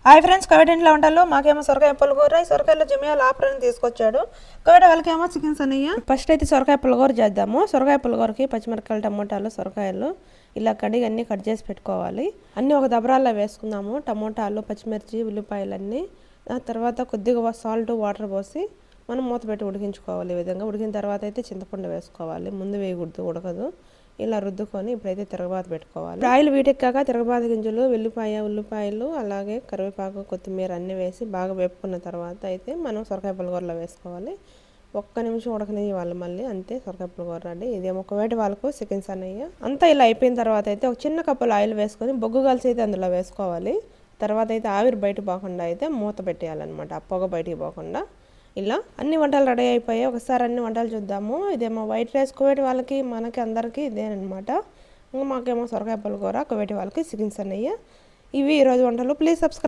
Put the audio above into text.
Hi friends, Covid ఇంట్లో వంటలు. మాకేమో సొరకాయ పులిహోర, సొరకాయలో జమియాల ఆఫర్ తీసుకొచ్చాడు. కోవిడ్ వాళ్ళకేమో చికెన్స్ అన్నయ్య. ఫస్ట్ అయితే సొరకాయ పులిహోర చేద్దాము. సొరకాయ పులిహోరకి పచ్చిమిరపకాయలు, టమోటాలు, సొరకాయలు ఇలా కడిగి అన్నీ కట్ చేసి పెట్టుకోవాలి. అన్నీ ఒక దబరాల్లో వేసుకుందాము. టమోటాలు, పచ్చిమిర్చి, ఉల్లిపాయలు అన్నీ. ఆ తర్వాత కొద్దిగా సాల్ట్, వాటర్ పోసి మనం మూత పెట్టి ఉడికించుకోవాలి. ఈ విధంగా ఉడికిన తర్వాత అయితే చింతపండు వేసుకోవాలి. ముందు వేయకూడదు, ఉడకదు. ఇలా రుద్దుకొని ఇప్పుడైతే తిరగబాత పెట్టుకోవాలి. ఆయిల్ వీటెక్కాక తిరగబాత గింజలు, ఉల్లిపాయలు, అలాగే కరివేపాకు, కొత్తిమీర అన్నీ వేసి బాగా వేపుకున్న తర్వాత అయితే మనం సొరకాయ పులిహోరలో వేసుకోవాలి. ఒక్క నిమిషం ఉడకనివ్వాలి. మళ్ళీ అంతే, సొరకాయ పులిహోర రెడీ. ఇదేమో ఒకవేటి వాళ్ళకు చికెన్స్ అన్నయ్య. అంతా ఇలా అయిపోయిన తర్వాత అయితే ఒక చిన్న కప్పులో ఆయిల్ వేసుకొని బొగ్గు కలిసి అయితే అందులో వేసుకోవాలి. తర్వాత అయితే ఆవిరి బయట పోకుండా అయితే మూత పెట్టేయాలన్నమాట, ఆ పొగ బయటికి పోకుండా. ఇలా అన్ని వంటలు రెడీ అయిపోయాయి. ఒకసారి అన్ని వంటలు చూద్దాము. ఇదేమో వైట్ రైస్ కువైట్ వాళ్ళకి, మనకి అందరికీ ఇదేనమాట. మాకేమో సొరకాయ పులిహోర, కువైట్ వాళ్ళకి చికెన్స్ అన్నయ్య. ఇవి ఈరోజు వంటలు. Please subscribe.